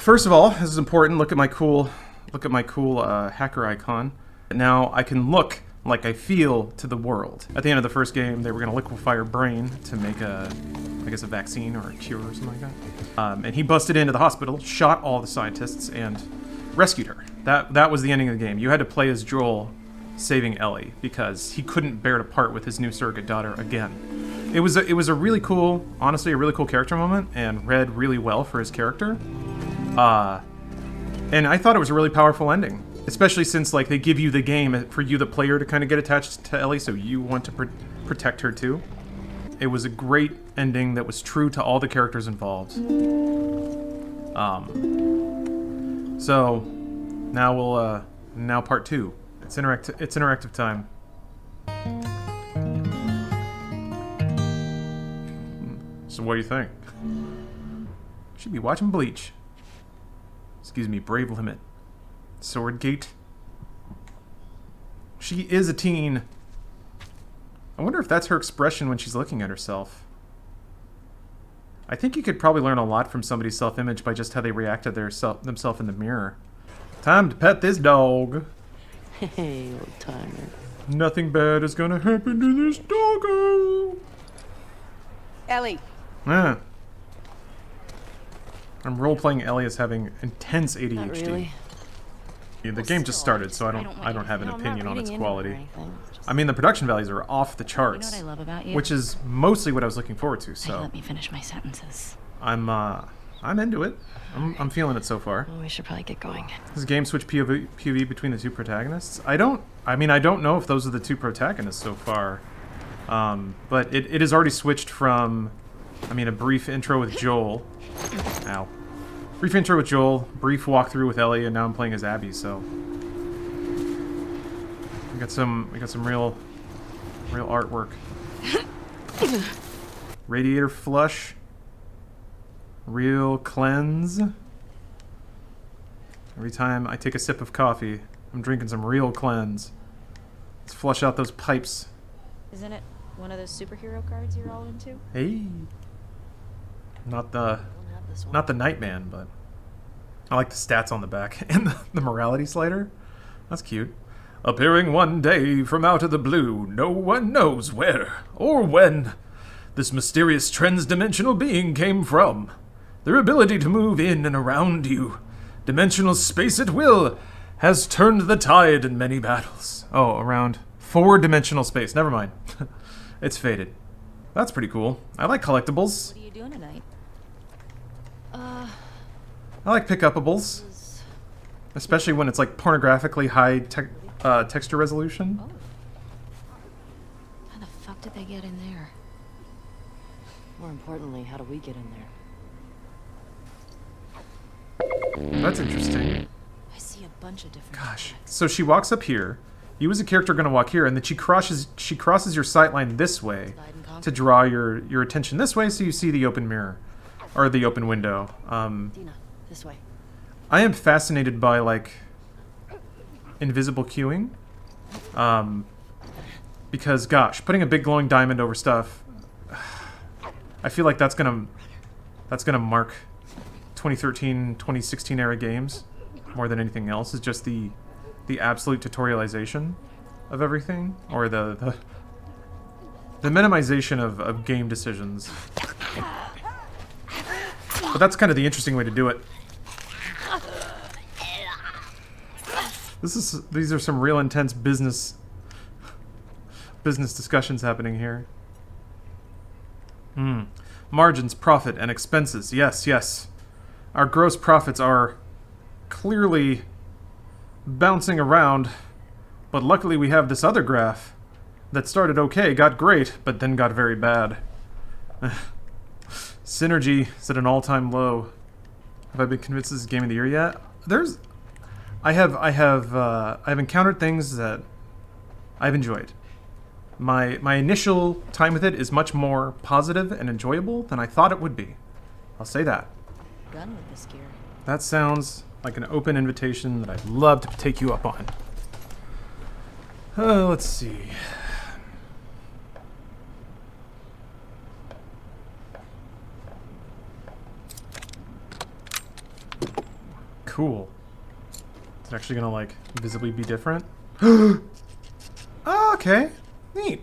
first of all, this is important. Look at my cool hacker icon. Now I can look like I feel to the world. At the end of the first game, they were gonna liquefy her brain to make I guess a vaccine or a cure or something like that. And he busted into the hospital, shot all the scientists, and rescued her. That was the ending of the game. You had to play as Joel saving Ellie because he couldn't bear to part with his new surrogate daughter again. It was a really cool, honestly, a really cool character moment, and read really well for his character. And I thought it was a really powerful ending. Especially since, like, they give you the game for you, the player, to kind of get attached to Ellie, so you want to protect her too. It was a great ending that was true to all the characters involved. So now now part 2. It's interactive time. So what do you think? Should be watching Bleach. Excuse me, Brave Limit. Swordgate. She is a teen. I wonder if that's her expression when she's looking at herself. I think you could probably learn a lot from somebody's self-image by just how they react to themselves in the mirror. Time to pet this dog. Hey, old timer. Nothing bad is gonna happen to this doggo. Ellie. Yeah. I'm role-playing Ellie as having intense ADHD. Not really. Yeah, the game just started, so I don't have an opinion on its quality. I mean, the production values are off the charts, You know what I love about you? which is mostly what I was looking forward to. Hey, So let me finish my sentences. I'm into it. I'm feeling it so far. Oh, we should probably get going. Does the game switch POV between the two protagonists? I don't know if those are the two protagonists so far, but it has already switched from, a brief intro with Joel. Ow. Brief intro with Joel, brief walkthrough with Ellie, and now I'm playing as Abby. So we got some real artwork. Radiator flush. Real cleanse. Every time I take a sip of coffee, I'm drinking some real cleanse. Let's flush out those pipes. Isn't it one of those superhero cards you're all into? Hey. Not the Nightman, but I like the stats on the back and the morality slider. That's cute. Appearing one day from out of the blue, no one knows where or when this mysterious transdimensional being came from. Their ability to move in and around you, dimensional space at will, has turned the tide in many battles. Oh, around 4-dimensional space. Never mind. It's faded. That's pretty cool. I like collectibles. What are you doing tonight? I like pick-upables. Especially when it's like pornographically high texture resolution. Oh. How the fuck did they get in there? More importantly, how do we get in there? That's interesting. I see a bunch of different. Gosh. So she walks up here. You as a character are going to walk here, and then she crosses your sight line this way to draw your attention this way, so you see the open mirror or the open window. Dina, this way. I am fascinated by like invisible queuing, because gosh, putting a big glowing diamond over stuff, I feel like that's gonna mark 2013, 2016 era games more than anything else. Is just the absolute tutorialization of everything, or the minimization of game decisions. But that's kind of the interesting way to do it. These are some real intense business discussions happening here. Margins, profit, and expenses. Yes, yes. Our gross profits are clearly bouncing around, but luckily we have this other graph that started okay, got great, but then got very bad. Synergy is at an all-time low. Have I been convinced this is game of the year yet? I've encountered things that I've enjoyed. My initial time with it is much more positive and enjoyable than I thought it would be. I'll say that. Gun with this gear. That sounds like an open invitation that I'd love to take you up on. Let's see. cool. It's actually gonna like visibly be different. Oh, okay. Neat.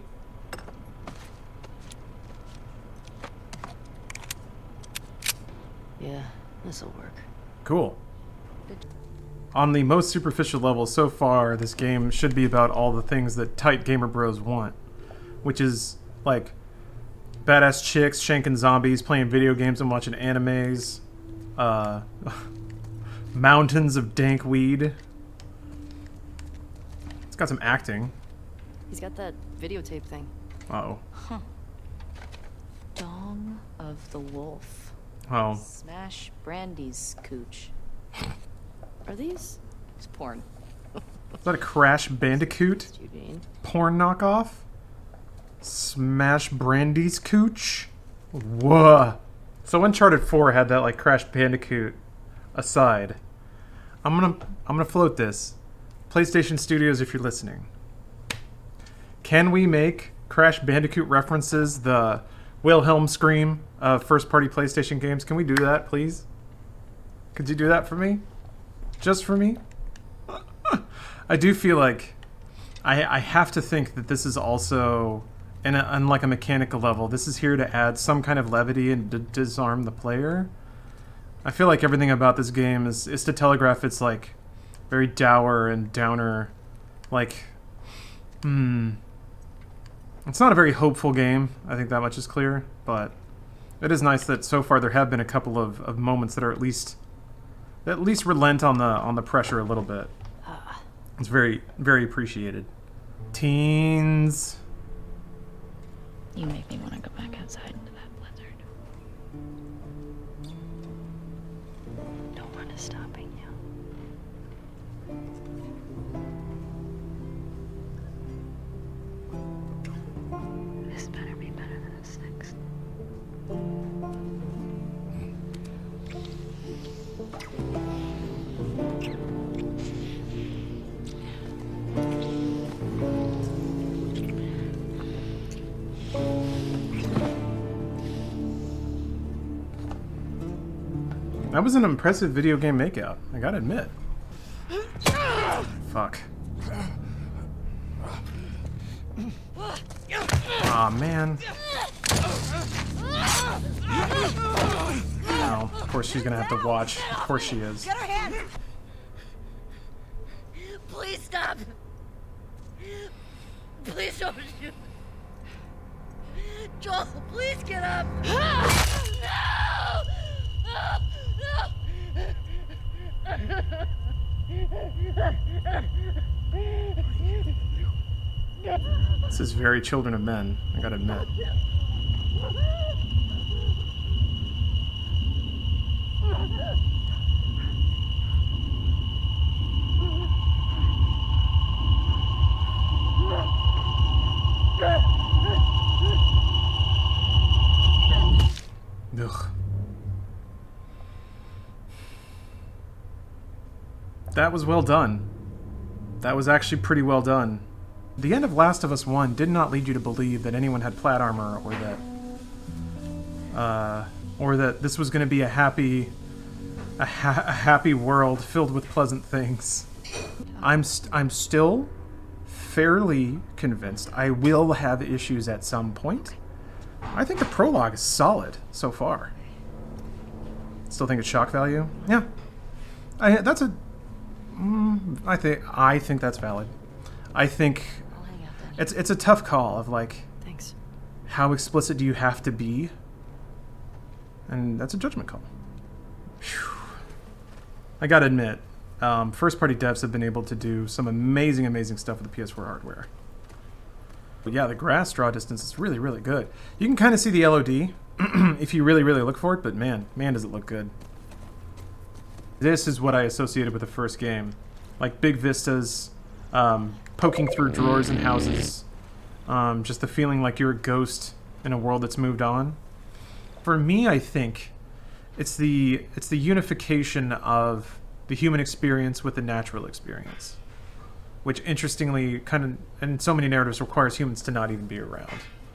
Yeah, this'll work. Cool. On the most superficial level so far, this game should be about all the things that tight gamer bros want, which is like badass chicks shanking zombies, playing video games and watching animes, mountains of dank weed. It's got some acting. He's got that videotape thing. Uh-oh. Dong of the Wolf. Oh. Smash Brandy's Cooch. Are these? It's porn. Is that a Crash Bandicoot Eugene. porn knockoff? Smash Brandy's Cooch? Whoa. So Uncharted 4 had that like Crash Bandicoot aside. I'm gonna float this. PlayStation Studios, if you're listening. Can we make Crash Bandicoot references the Wilhelm scream of first-party PlayStation games? Can we do that, please? Could you do that for me? Just for me? I do feel like I have to think that this is also, on like a mechanical level, this is here to add some kind of levity and disarm the player. I feel like everything about this game is to telegraph it's like very dour and downer. Like, it's not a very hopeful game. I think that much is clear, but it is nice that so far there have been a couple of moments that are at least relent on the pressure a little bit. It's very, very appreciated. Teens. You make me want to go back outside into that blizzard. No one is stopping you. This better be better than a 6. That was an impressive video game makeout, I gotta admit. Fuck. Aw, man. Oh, of course she's gonna have to watch. Of course she is. Get her hand! Please stop! Please don't shoot! Joel, please get up! No! This is very Children of Men, I gotta admit. Ugh. That was well done. That was actually pretty well done. The end of Last of Us 1 did not lead you to believe that anyone had plat armor or that this was going to be a happy world filled with pleasant things. I'm still fairly convinced I will have issues at some point. I think the prologue is solid so far. Still think it's shock value? Yeah. I think that's valid. I think I'll hang out then. it's a tough call of like, Thanks. how explicit do you have to be? And that's a judgment call. Whew. I gotta admit, first-party devs have been able to do some amazing, amazing stuff with the PS4 hardware. But yeah, the grass draw distance is really, really good. You can kind of see the LOD if you really, really look for it, but man, does it look good. This is what I associated with the first game. Like big vistas, poking through drawers and houses, just the feeling like you're a ghost in a world that's moved on. For me, I think it's the unification of the human experience with the natural experience, which interestingly kind of in so many narratives requires humans to not even be around.